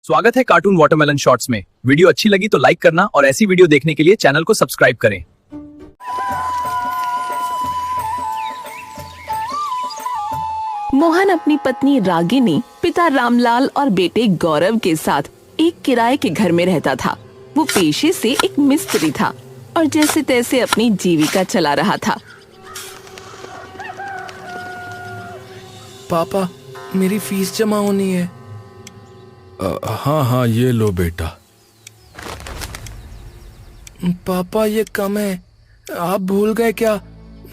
स्वागत है cartoon watermelon shorts में। वीडियो अच्छी लगी तो लाइक करना और ऐसी वीडियो देखने के लिए चैनल को सब्सक्राइब करें। मोहन अपनी पत्नी रागिनी, पिता रामलाल और बेटे गौरव के साथ एक किराए के घर में रहता था। वो पेशे से एक मिस्त्री था और जैसे तैसे अपनी जीविका चला रहा था। पापा, मेरी फीस जमा होनी है। हाँ, ये लो बेटा। पापा, ये कम है। आप भूल गए क्या?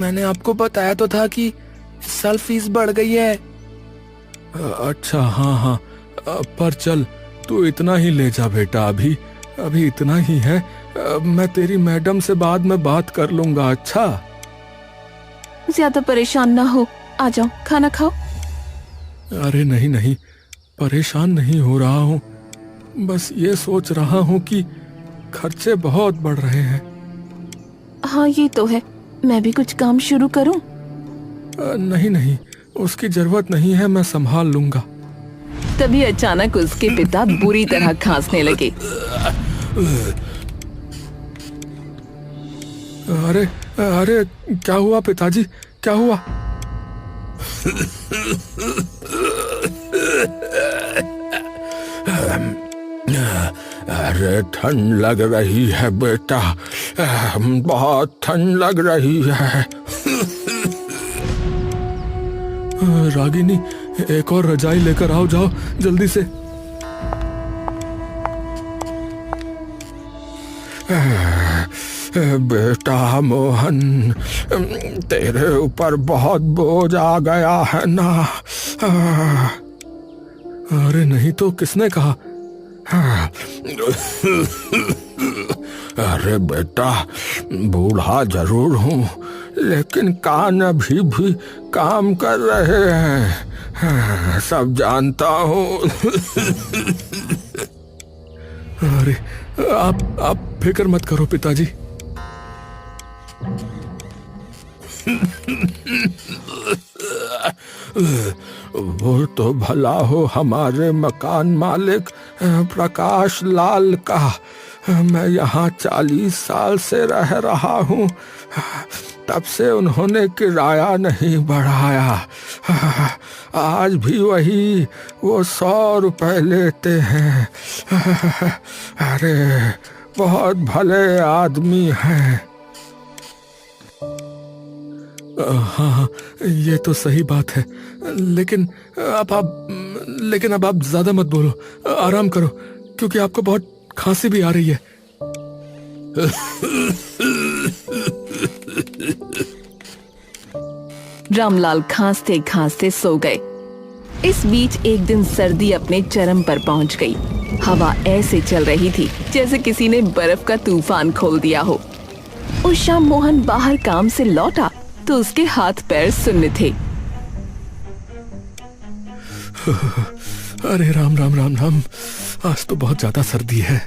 मैंने आपको बताया तो था कि इस साल फीस बढ़ गई है। अच्छा, हाँ, पर चल, तू इतना ही ले जा बेटा। अभी इतना ही है। मैं तेरी मैडम से बाद में बात कर लूंगा। अच्छा, ज्यादा परेशान ना हो, आ जाओ, खाना खाओ। अरे नहीं, परेशान नहीं हो रहा हूँ। बस ये सोच रहा हूँ कि खर्चे बहुत बढ़ रहे हैं। हाँ, ये तो है। मैं भी कुछ काम शुरू करूं? नहीं, उसकी जरूरत नहीं है, मैं संभाल लूंगा। तभी अचानक उसके पिता बुरी तरह खांसने लगे। अरे क्या हुआ पिताजी, क्या हुआ? अरे ठंड लग रही है बेटा, बहुत ठंड लग रही है। रागिनी, एक और रजाई लेकर आओ, जाओ जल्दी से। बेटा मोहन, तेरे ऊपर बहुत बोझ आ गया है ना। अरे नहीं तो किसने कहा? अरे बेटा, बूढ़ा जरूर हूँ, लेकिन कान अभी भी काम कर रहे हैं। सब जानता हूँ। अरे आप फिक्र मत करो पिताजी। वो तो भला हो हमारे मकान मालिक प्रकाश लाल का। मैं यहाँ 40 साल से रह रहा हूँ, तब से उन्होंने किराया नहीं बढ़ाया। आज भी वो 100 रुपए लेते हैं। अरे बहुत भले आदमी हैं। हाँ, ये तो सही बात है, लेकिन अब आप ज्यादा मत बोलो, आराम करो, क्योंकि आपको बहुत खांसी भी आ रही है। रामलाल खांसते खांसते सो गए। इस बीच एक दिन सर्दी अपने चरम पर पहुंच गई। हवा ऐसे चल रही थी जैसे किसी ने बर्फ का तूफान खोल दिया हो। उस शाम मोहन बाहर काम से लौटा तो उसके हाथ पैर सुन्न थे। अरे राम, आज तो बहुत ज्यादा सर्दी है।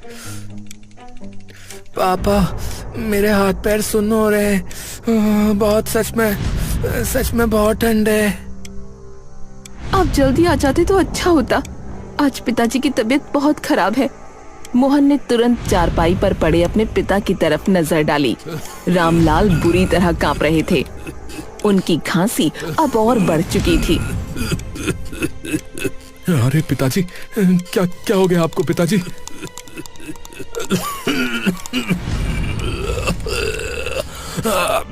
पापा, मेरे हाथ पैर सुन्न हो रहे हैं। बहुत सच में बहुत ठंड है। आप जल्दी आ जाते तो अच्छा होता। आज पिताजी की तबीयत बहुत खराब है। मोहन ने तुरंत चारपाई पर पड़े अपने पिता की तरफ नजर डाली। रामलाल बुरी तरह कांप रहे थे। उनकी खांसी अब और बढ़ चुकी थी। अरे पिताजी, क्या हो गया आपको पिताजी?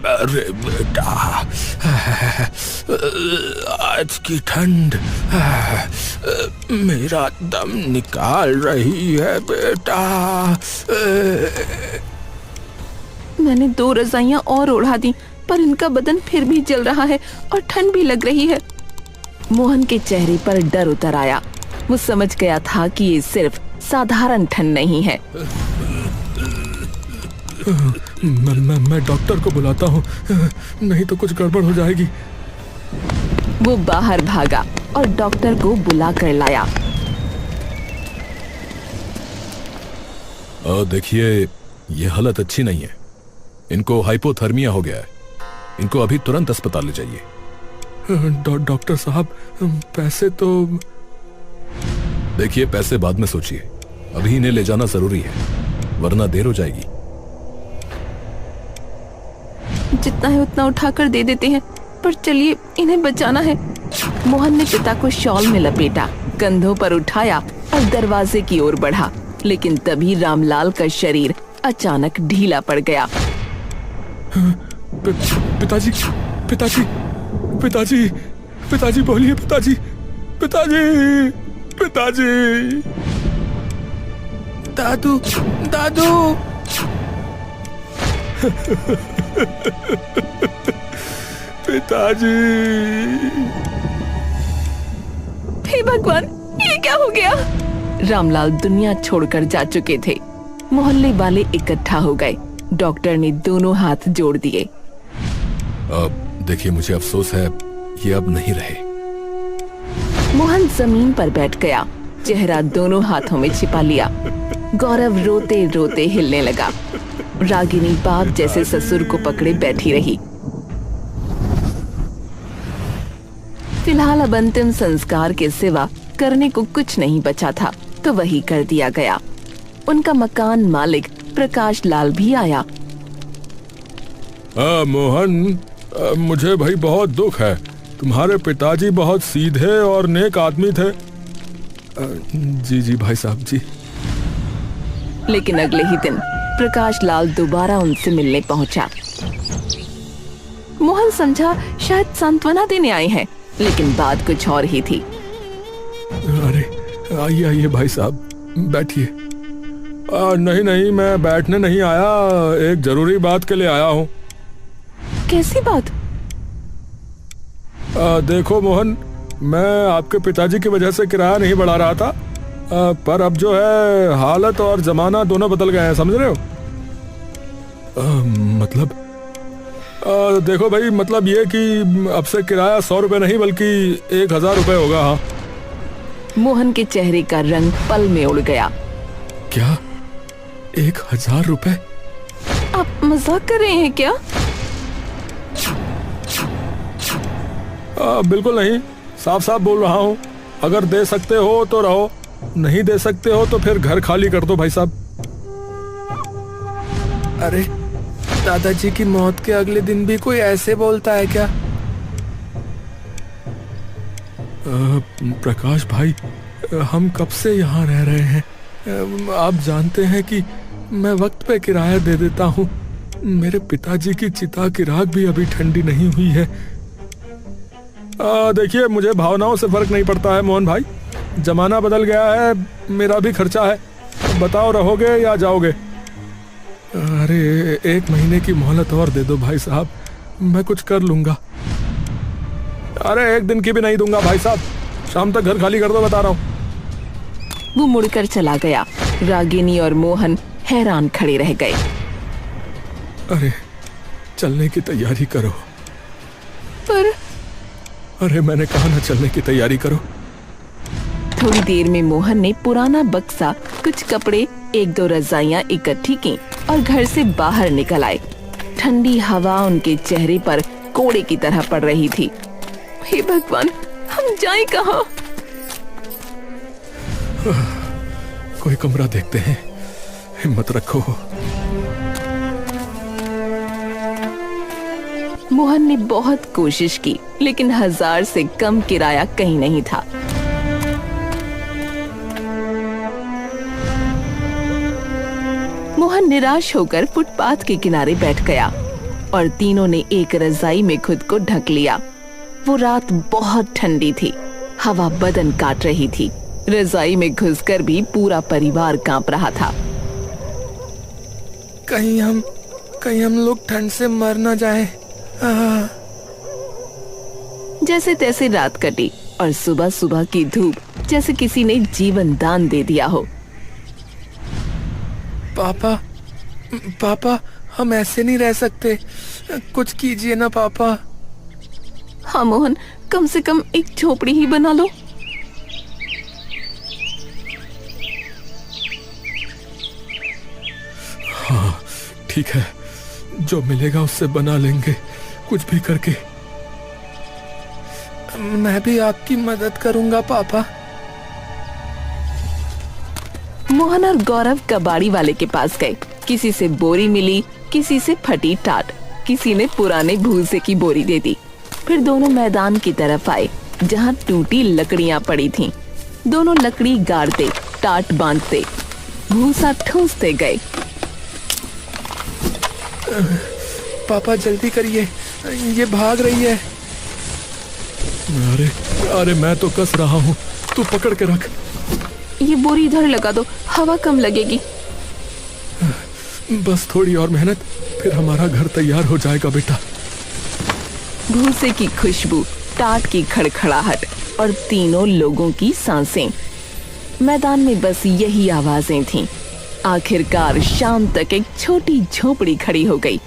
अरे बेटा, आज की ठंड मेरा दम निकाल रही है बेटा। मैंने 2 रजाइयां और ओढ़ा दी, पर इनका बदन फिर भी जल रहा है और ठंड भी लग रही है। मोहन के चेहरे पर डर उतर आया। वो समझ गया था कि ये सिर्फ साधारण ठंड नहीं है। मैं डॉक्टर को बुलाता हूँ, नहीं तो कुछ गड़बड़ हो जाएगी। वो बाहर भागा और डॉक्टर को बुला कर लाया। देखिए, ये हालत अच्छी नहीं है। इनको हाइपोथर्मिया हो गया है। इनको अभी तुरंत अस्पताल ले जाइए। डॉक्टर साहब, पैसे तो देखिए, पैसे बाद में सोचिए, अभी इन्हें ले जाना जरूरी है, वरना देर हो जाएगी। जितना है उतना उठाकर दे देते हैं, पर चलिए इन्हें बचाना है। मोहन ने पिता को शॉल में लपेटा, कंधों पर उठाया और दरवाजे की ओर बढ़ा, लेकिन तभी रामलाल का शरीर अचानक ढीला पड़ गया। पिताजी, पिताजी, पिताजी, पिताजी बोलिए, पिताजी, पिताजी, पिताजी। दादू, दादू। पिताजी। हे भगवान, ये क्या हो गया? रामलाल दुनिया छोड़कर जा चुके थे। मोहल्ले वाले इकट्ठा हो गए। डॉक्टर ने दोनों हाथ जोड़ दिए। अब देखिए, मुझे अफसोस है, ये अब नहीं रहे। मोहन जमीन पर बैठ गया, चेहरा दोनों हाथों में छिपा लिया। गौरव रोते रोते हिलने लगा। रागिनी बाप जैसे ससुर को पकड़े बैठी रही। फिलहाल अब अंतिम संस्कार के सिवा करने को कुछ नहीं बचा था, तो वही कर दिया गया। उनका मकान मालिक प्रकाश लाल भी आया। मोहन, मुझे भाई बहुत दुख है। तुम्हारे पिताजी बहुत सीधे और नेक आदमी थे। जी जी भाई साहब जी। लेकिन अगले ही दिन प्रकाश लाल दोबारा उनसे मिलने पहुंचा। मोहन समझा शायद सांत्वना देने आए हैं, लेकिन बात कुछ और ही थी। अरे आइए आइए भाई साहब, बैठिए। नहीं नहीं, मैं बैठने नहीं आया, एक जरूरी बात के लिए आया हूँ। कैसी बात? देखो मोहन, मैं आपके पिताजी की वजह से किराया नहीं बढ़ा रहा था, पर अब जो है हालत और जमाना दोनों बदल गए हैं, समझ रहे हो? मतलब देखो भाई, मतलब ये कि अब से किराया 100 रुपए नहीं बल्कि 1000 रुपए होगा। हाँ। मोहन के चेहरे का रंग पल में उड़ गया। क्या 1000 रुपए? आप मजाक कर रहे हैं क्या? बिल्कुल नहीं, साफ साफ बोल रहा हूँ। अगर दे सकते हो तो रहो, नहीं दे सकते हो तो फिर घर खाली कर दो भाई साहब। अरे, दादाजी की मौत के अगले दिन भी कोई ऐसे बोलता है क्या? प्रकाश भाई, हम कब से यहाँ रह रहे हैं? आप जानते हैं कि मैं वक्त पे किराया दे देता हूँ। मेरे पिताजी की चिता की राख भी अभी ठंडी नहीं हुई है। देखिए, मुझे भावनाओं से फर्क नहीं पड़ता है मोहन भाई, जमाना बदल गया है, मेरा भी खर्चा है। बताओ, रहोगे या जाओगे? अरे 1 महीने की मोहलत और दे दो भाई साहब, मैं कुछ कर लूंगा। अरे 1 दिन की भी नहीं दूंगा भाई साहब, शाम तक घर खाली कर दो, बता रहा हूँ। वो मुड़कर चला गया। रागिनी और मोहन हैरान खड़े रह गए। अरे चलने की तैयारी करो। पर अरे मैंने कहा ना, चलने की तैयारी करो। थोड़ी देर में मोहन ने पुराना बक्सा, कुछ कपड़े, 1-2 रजाइयां इकट्ठी की और घर से बाहर निकल आए। ठंडी हवा उनके चेहरे पर कोड़े की तरह पड़ रही थी। हे भगवान, हम जाएं कहाँ? कोई कमरा देखते हैं, हिम्मत रखो। मोहन ने बहुत कोशिश की, लेकिन 1000 से कम किराया कहीं नहीं था। मोहन निराश होकर फुटपाथ के किनारे बैठ गया और तीनों ने एक रजाई में खुद को ढक लिया। वो रात बहुत ठंडी थी, हवा बदन काट रही थी। रजाई में घुसकर भी पूरा परिवार कांप रहा था। कहीं हम लोग ठंड से मर न जाएं। जैसे तैसे रात कटी और सुबह सुबह की धूप जैसे किसी ने जीवन दान दे दिया हो। पापा, हम ऐसे नहीं रह सकते, कुछ कीजिए ना पापा। हाँ मोहन, कम से कम एक झोपड़ी ही बना लो। हाँ ठीक है, जो मिलेगा उससे बना लेंगे, कुछ भी करके। मैं भी आपकी मदद करूंगा पापा। मोहन और गौरव कबाड़ी वाले के पास गए। किसी से बोरी मिली, किसी से फटी टाट, किसी ने पुराने भूसे की बोरी दे दी। फिर दोनों मैदान की तरफ आए जहाँ टूटी लकड़ियाँ पड़ी थीं। दोनों लकड़ी गाड़ते, टाट बांधते, भूसा ठूंसते गए। पापा जल्दी करिए, ये भाग रही है। अरे अरे मैं तो कस रहा हूँ, तू पकड़ के रख। ये बोरी इधर लगा दो, हवा कम लगेगी। बस थोड़ी और मेहनत, फिर हमारा घर तैयार हो जाएगा बेटा। भूसे की खुशबू, टाट की खड़खड़ाहट और तीनों लोगों की सांसें। मैदान में बस यही आवाजें थीं। आखिरकार शाम तक एक छोटी झोपड़ी खड़ी हो गई।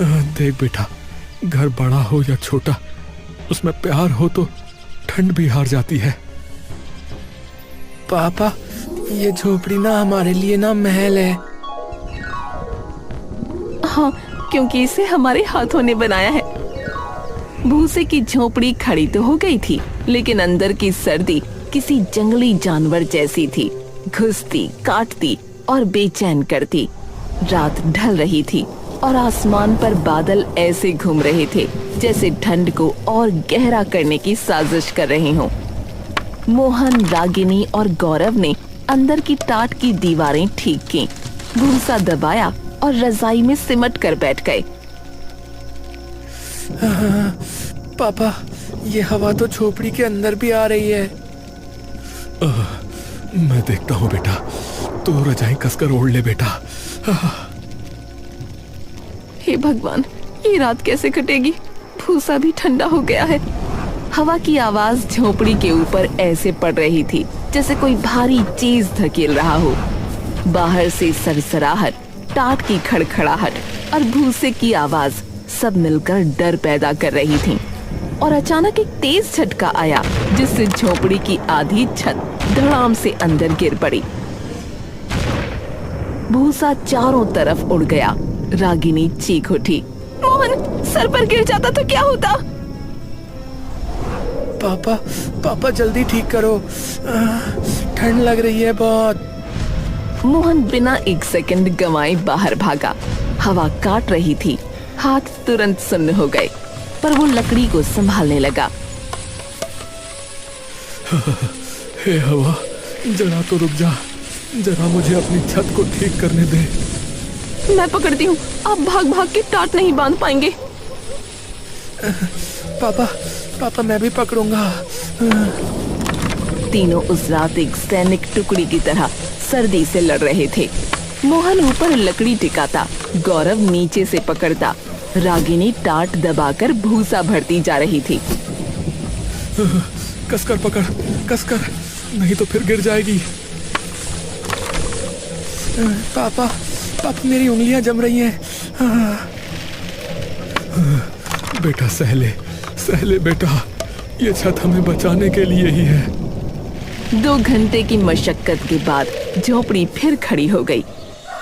देख बेटा, घर बड़ा हो या छोटा, उसमें प्यार हो तो ठंड भी हार जाती है। पापा ये झोपड़ी ना हमारे लिए ना महल है। हाँ, क्योंकि इसे हमारे हाथों ने बनाया है। भूसे की झोपड़ी खड़ी तो हो गई थी, लेकिन अंदर की सर्दी किसी जंगली जानवर जैसी थी, घुसती, काटती और बेचैन करती। रात ढल रही थी और आसमान पर बादल ऐसे घूम रहे थे जैसे ठंड को और गहरा करने की साजिश कर रहे हों। मोहन, रागिनी और गौरव ने अंदर की टाट की दीवारें ठीक की, भूसा दबाया और रजाई में सिमट कर बैठ गए। पापा ये हवा तो झोपड़ी के अंदर भी आ रही है। मैं देखता हूँ बेटा, तू रजाई कसकर ओढ़ ले बेटा। हे भगवान, ये रात कैसे कटेगी? भूसा भी ठंडा हो गया है। हवा की आवाज झोपड़ी के ऊपर ऐसे पड़ रही थी जैसे कोई भारी चीज धकेल रहा हो। बाहर से सरसराहट, टाट की खड़खड़ाहट और भूसे की आवाज सब मिलकर डर पैदा कर रही थीं। और अचानक एक तेज झटका आया जिससे झोपड़ी की आधी छत धड़ाम से अंदर गिर पड़ी। भूसा चारों तरफ उड़ गया। रागिनी चीख उठी, मोहन, सर पर गिर जाता तो क्या होता? पापा पापा जल्दी ठीक करो, ठंड लग रही है बहुत। मोहन बिना एक सेकंड गंवाए बाहर भागा। हवा काट रही थी, हाथ तुरंत सुन्न हो गए, पर वो लकड़ी को संभालने लगा। हे हवा, जरा तो रुक जा, जरा मुझे अपनी छत को ठीक करने दे। मैं पकड़ती हूँ, आप भाग भाग के टाट नहीं बांध पाएंगे। पापा पापा मैं भी पकड़ूंगा। तीनों उस रात एक सैनिक टुकड़ी की तरह सर्दी से लड़ रहे थे। मोहन ऊपर लकड़ी टिकाता, गौरव नीचे से पकड़ता, रागिनी टाट दबाकर भूसा भरती जा रही थी। कसकर पकड़, कसकर, नहीं तो फिर गिर जाएगी। पापा पापा मेरी उंगलियां जम रही हैं। बेटा सहले, सहले बेटा, ये छत हमें बचाने के लिए ही है। 2 घंटे की मशक्कत के बाद झोपड़ी फिर खड़ी हो गई।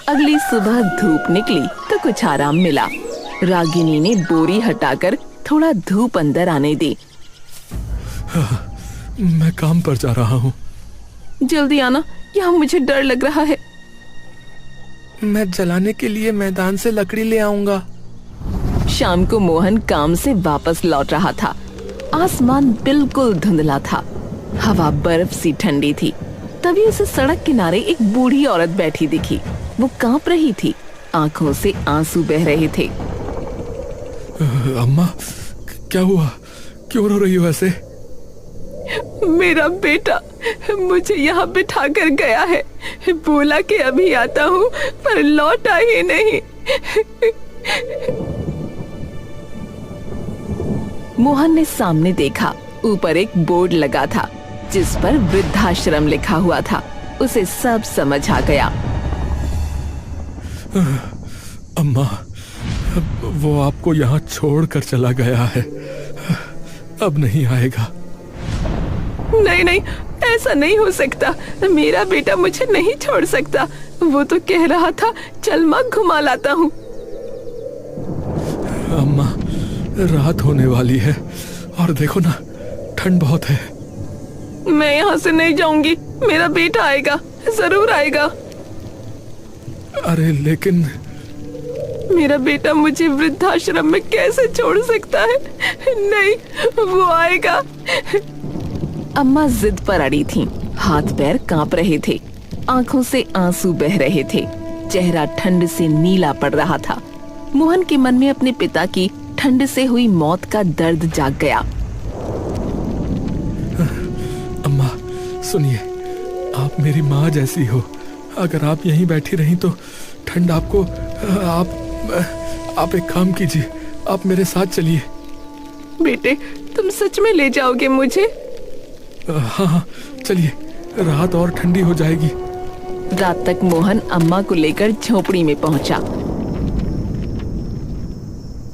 अगली सुबह धूप निकली तो कुछ आराम मिला। रागिनी ने बोरी हटाकर थोड़ा धूप अंदर आने दी। मैं काम पर जा रहा हूँ। जल्दी आना, यहाँ मुझे डर लग रहा है। मैं जलाने के लिए मैदान से लकड़ी ले आऊंगा। शाम को मोहन काम से वापस लौट रहा था। आसमान बिल्कुल धुंधला था, हवा बर्फ सी ठंडी थी। तभी उसे सड़क किनारे एक बूढ़ी औरत बैठी दिखी। वो कांप रही थी, आंखों से आंसू बह रहे थे। अम्मा, क्या हुआ? क्यों रो रही हो ऐसे? मेरा बेटा मुझे यहाँ बिठा कर गया है, बोला कि अभी आता हूँ, पर लौटा ही नहीं। मोहन ने सामने देखा, ऊपर एक बोर्ड लगा था जिस पर वृद्धाश्रम लिखा हुआ था। उसे सब समझ आ गया। अम्मा, वो आपको यहाँ छोड़ कर चला गया है, अब नहीं आएगा। नहीं नहीं, ऐसा नहीं हो सकता। मेरा बेटा मुझे नहीं छोड़ सकता। वो तो कह रहा था चल माँ घुमा लाता हूँ। अम्मा, रात होने वाली है और देखो ना, ठंड बहुत है। मैं यहाँ से नहीं जाऊंगी, मेरा बेटा आएगा। जरूर आएगा। अरे लेकिन मेरा बेटा मुझे वृद्धाश्रम में कैसे छोड़ सकता है? नहीं, वो आएगा। अम्मा जिद पर अड़ी थीं, हाथ पैर कांप रहे थे, आंखों से आंसू बह रहे थे, चेहरा ठंड से नीला पड़ रहा था। मोहन के मन में अपने पिता की ठंड से हुई मौत का दर्द जाग गया। अम्मा सुनिए, आप मेरी माँ जैसी हो। अगर आप यहीं बैठी रहीं तो ठंड आपको आप एक काम कीजिए, आप मेरे साथ चलिए। बेटे, तुम सच में ले जाओगे मुझे? हाँ हाँ चलिए, रात और ठंडी हो जाएगी। रात तक मोहन अम्मा को लेकर झोपड़ी में पहुंचा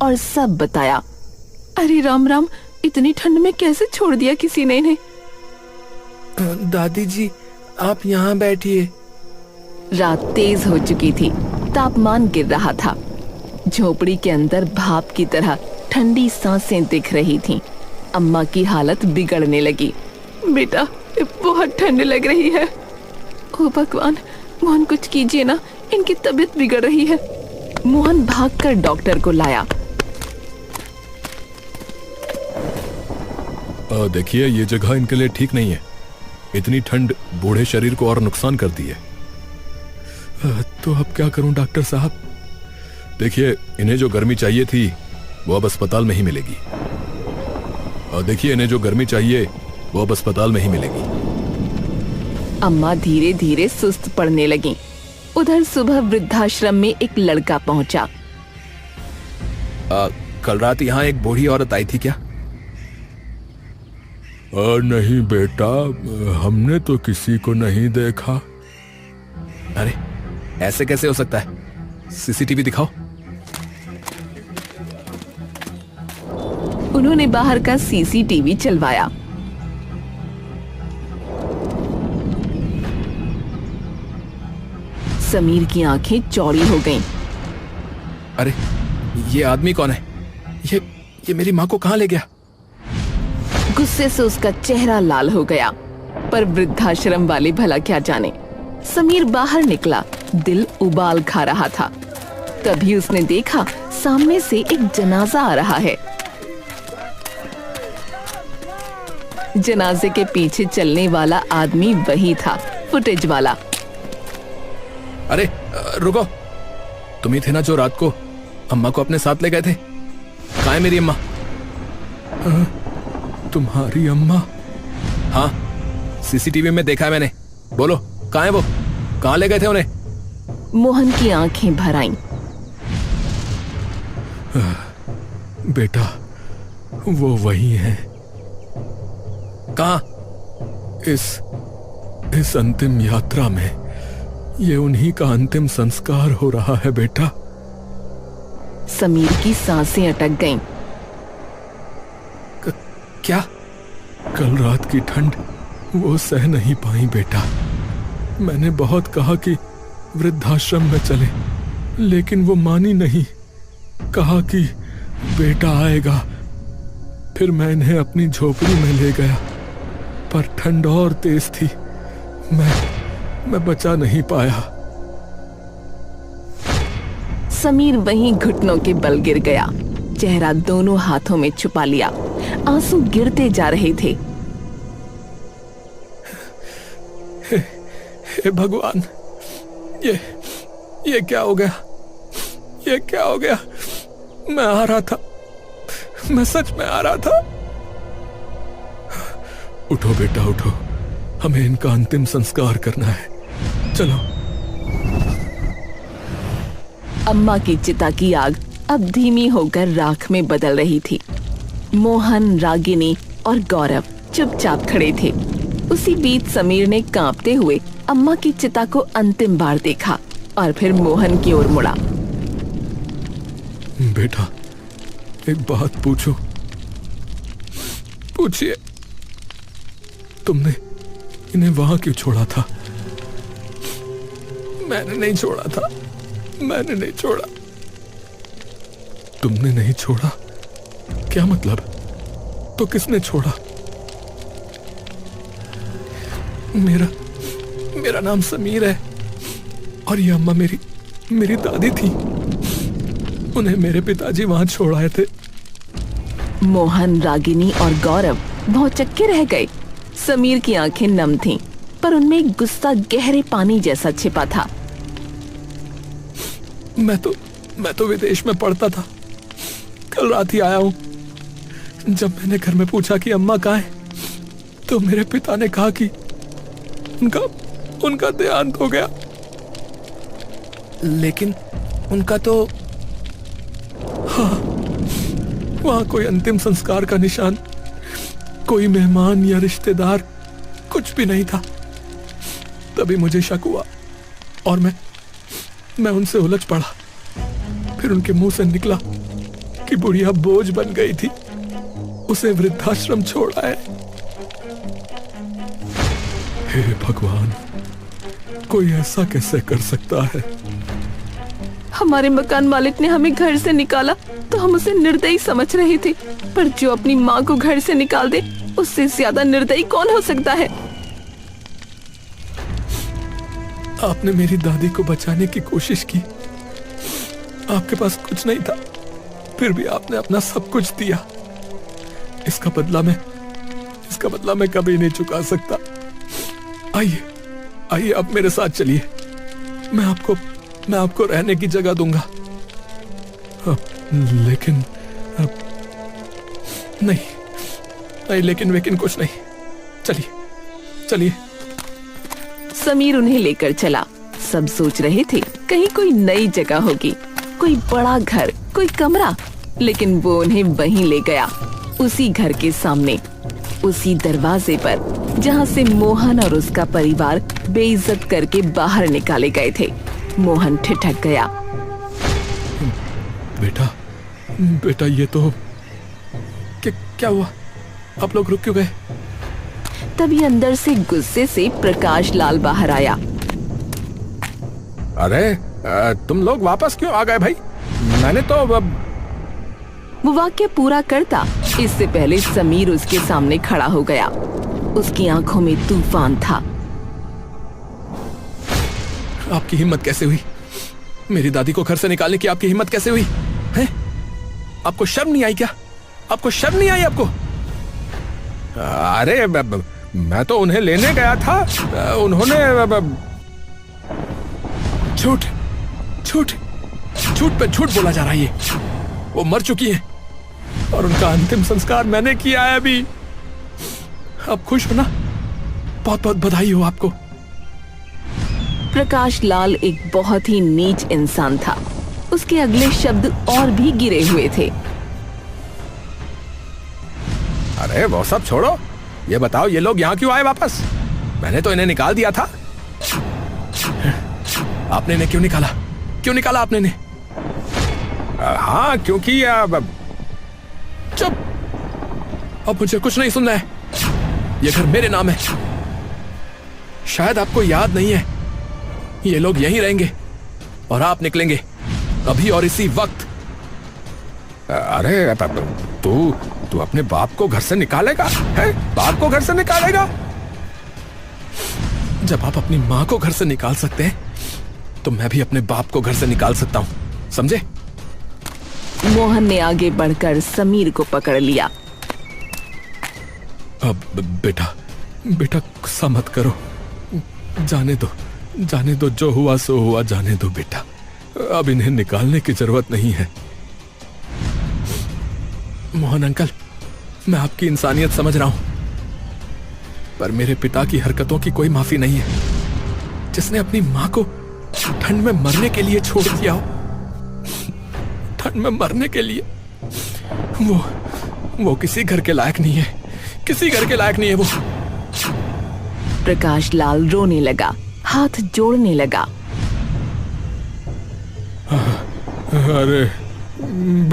और सब बताया। अरे राम राम, इतनी ठंड में कैसे छोड़ दिया किसी ने इन्हें? दादी जी, आप यहाँ बैठिए। रात तेज हो चुकी थी, तापमान गिर रहा था। झोपड़ी के अंदर भाप की तरह ठंडी सांसें दिख रही थीं। अम्मा की हालत बिगड़ने लगी। बेटा, बहुत ठंड लग रही है। ओ भगवान, मोहन कुछ कीजिए ना, इनकी तबीयत बिगड़ रही है। मोहन भागकर डॉक्टर को लाया। देखिए, ये जगह इनके लिए ठीक नहीं है। इतनी ठंड बूढ़े शरीर को और नुकसान करती है। तो अब क्या करूं डॉक्टर साहब? देखिए, इन्हें जो गर्मी चाहिए थी वो अब अस्पताल में ही मिलेगी। और देखिए, इन्हें जो गर्मी चाहिए वो अब अस्पताल में ही मिलेगी। अम्मा धीरे धीरे सुस्त पड़ने लगी। उधर सुबह वृद्धाश्रम में एक लड़का पहुंचा। कल रात यहाँ एक बूढ़ी औरत आई थी क्या? नहीं बेटा, हमने तो किसी को नहीं देखा। अरे ऐसे कैसे हो सकता है? सीसीटीवी दिखाओ। उन्होंने बाहर का सीसीटीवी चलवाया। समीर की आंखें चौड़ी हो गईं। अरे ये आदमी कौन है? ये मेरी माँ को कहाँ ले गया? गुस्से से उसका चेहरा लाल हो गया, पर वृद्धाश्रम वाले भला क्या जाने। समीर बाहर निकला, दिल उबाल खा रहा था। तभी उसने देखा सामने से एक जनाजा आ रहा है। जनाजे के पीछे चलने वाला आदमी वही था, फुटेज वाला। अरे रुको, तुम ही थे ना जो रात को अम्मा को अपने साथ ले गए थे? कहाँ है मेरी अम्मा? तुम्हारी अम्मा? हाँ, सीसीटीवी में देखा है मैंने। बोलो, कहाँ है वो? कहाँ ले गए थे उन्हें? मोहन की आंखें भर आईं। बेटा, वो वही है। कहाँ? इस अंतिम यात्रा में ये उन्हीं का अंतिम संस्कार हो रहा है बेटा। समीर की सांसें अटक गईं। क्या? कल रात की ठंड वो सह नहीं पाई बेटा। मैंने बहुत कहा कि वृद्धाश्रम में चले, लेकिन वो मानी नहीं। कहा कि बेटा आएगा। फिर मैं इन्हें अपनी झोपड़ी में ले गया, पर ठंड और तेज थी। मैं बचा नहीं पाया। समीर वहीं घुटनों के बल गिर गया, चेहरा दोनों हाथों में छुपा लिया। आंसू गिरते जा रहे थे। हे भगवान, ये क्या हो गया? ये क्या हो गया? मैं आ रहा था, मैं सच में आ रहा था। उठो बेटा उठो, हमें इनका अंतिम संस्कार करना है। चलो। अम्मा की चिता की आग अब धीमी होकर राख में बदल रही थी। मोहन, रागिनी और गौरव चुपचाप खड़े थे। उसी बीच समीर ने कांपते हुए अम्मा की चिता को अंतिम बार देखा और फिर मोहन की ओर मुड़ा। बेटा, एक बात पूछो। पूछिए। तुमने इन्हें वहां क्यों छोड़ा था? मैंने नहीं छोड़ा था, मैंने नहीं छोड़ा। तुमने नहीं छोड़ा? क्या मतलब? तो किसने छोड़ा? मेरा मेरा नाम समीर है और ये अम्मा मेरी दादी थी। उन्हें मेरे पिताजी वहां छोड़ आए थे। मोहन, रागिनी और गौरव भौचक्के रह गए। समीर की आंखें नम थीं, पर उनमें एक गुस्सा गहरे पानी जैसा छिपा था। मैं तो विदेश में पढ़ता था। कल रात ही आया हूं। जब मैंने घर में पूछा कि अम्मा कहाँ है, तो मेरे पिता ने कहा कि उनका देहांत हो गया। लेकिन उनका तो हाँ, वहां कोई अंतिम संस्कार का निशान, कोई मेहमान या रिश्तेदार, कुछ भी नहीं था। तभी मुझे शक हुआ और मैं उनसे उलझ पड़ा। फिर उनके मुंह से निकला कि बुढ़िया बोझ बन गई थी, उसे वृद्धाश्रम छोड़ा है। हे भगवान, कोई ऐसा कैसे कर सकता है? हमारे मकान मालिक ने हमें घर से निकाला तो हम उसे निर्दयी समझ रहे थे, पर जो अपनी माँ को घर से निकाल दे, उससे ज्यादा निर्दयी कौन हो सकता है? आपने मेरी दादी को बचाने की कोशिश की। आपके पास कुछ नहीं था, फिर भी आपने अपना सब कुछ दिया। इसका बदला मैं कभी नहीं चुका सकता। आइए आप मेरे साथ चलिए। मैं आपको रहने की जगह दूंगा। लेकिन नहीं, लेकिन कुछ नहीं। चलिए। समीर उन्हें लेकर चला। सब सोच रहे थे कहीं कोई नई जगह होगी, कोई बड़ा घर, कोई कमरा, लेकिन वो उन्हें वहीं ले गया, उसी घर के सामने, उसी दरवाजे पर जहाँ से मोहन और उसका परिवार बेइज्जत करके बाहर निकाले गए थे। मोहन ठिठक गया। बेटा ये तो क्या हुआ? आप लोग रुक क्यों गए? तभी अंदर से गुस्से से प्रकाश लाल बाहर आया। अरे तुम लोग वापस क्यों आ गए भाई? मैंने तो वो वाक्य पूरा करता इससे पहले समीर उसके सामने खड़ा हो गया। उसकी आंखों में तूफान था। आपकी हिम्मत कैसे हुई? मेरी दादी को घर से निकालने की आपकी हिम्मत कैसे हुई? हैं? आपको शर्म नहीं आई क्या? आपको शर्म नहीं आई आपको? अरे मैं तो उन्हें लेने गया था। उन्होंने झूठ पे झूठ बोला जा रहा है। ये वो मर चुकी है और उनका अंतिम संस्कार मैंने किया है अभी। आप खुश हो ना? बहुत बहुत बधाई हो आपको। प्रकाश लाल एक बहुत ही नीच इंसान था। उसके अगले शब्द और भी गिरे हुए थे। अरे वो सब छोड़ो, ये बताओ ये लोग यहाँ क्यों आए वापस? मैंने तो इन्हें निकाल दिया था। आपने इन्हें क्यों निकाला? क्यों निकाला आपने इन्हें? हाँ, क्योंकि चुप! अब मुझे कुछ नहीं सुनना है। ये घर मेरे नाम है। शायद आपको याद नहीं है, ये लोग यहीं रहेंगे और आप निकलेंगे अभी और इसी वक्त। अरे तू अपने बाप को घर से निकालेगा? है? बाप को घर से निकालेगा? जब आप अपनी माँ को घर से निकाल सकते हैं, तो मैं भी अपने बाप को घर से निकाल सकता हूं, समझे? मोहन ने आगे बढ़कर समीर को पकड़ लिया। अब बेटा गुस्सा मत करो। जाने दो, जो हुआ सो हुआ, जाने दो बेटा। अब इन्हें निकालने की जरूरत नहीं है। मोहन अंकल, मैं आपकी इंसानियत समझ रहा हूं, पर मेरे पिता की हरकतों की कोई माफी नहीं है। जिसने अपनी मां को ठंड में मरने के लिए छोड़ दिया हो, ठंड में मरने के लिए, वो किसी घर के लायक नहीं है। किसी घर के लायक नहीं है वो। प्रकाश लाल रोने लगा, हाथ जोड़ने लगा। अरे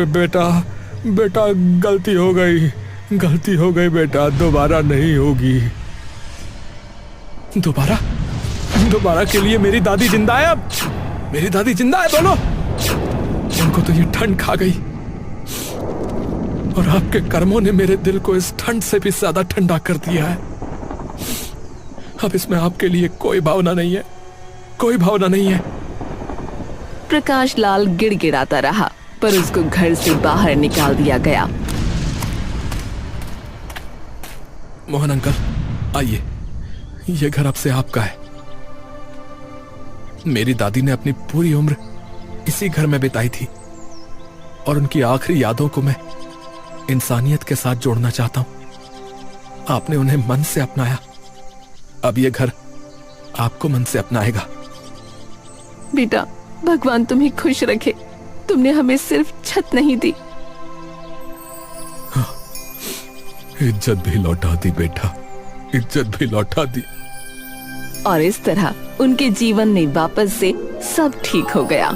बेटा गलती हो गई बेटा, दोबारा नहीं होगी। दोबारा के लिए मेरी दादी जिंदा है? अब मेरी दादी जिंदा है? बोलो। उनको तो ये ठंड खा गई और आपके कर्मों ने मेरे दिल को इस ठंड से भी ज्यादा ठंडा कर दिया है। अब इसमें आपके लिए कोई भावना नहीं है, कोई भावना नहीं है। प्रकाश लाल गिड़गिड़ाता रहा, पर उसको घर से बाहर निकाल दिया गया। मोहन अंकल, आइए, ये घर अब से आपका है। मेरी दादी ने अपनी पूरी उम्र इसी घर में बिताई थी और उनकी आखिरी यादों को मैं इंसानियत के साथ जोड़ना चाहता हूं। आपने उन्हें मन से अपनाया, अब ये घर आपको मन से अपनाएगा। बेटा, भगवान तुम्हें खुश रखे। तुमने हमें सिर्फ छत नहीं दी, इज्जत भी लौटा दी बेटा, इज्जत भी लौटा दी। और इस तरह उनके जीवन में वापस से सब ठीक हो गया।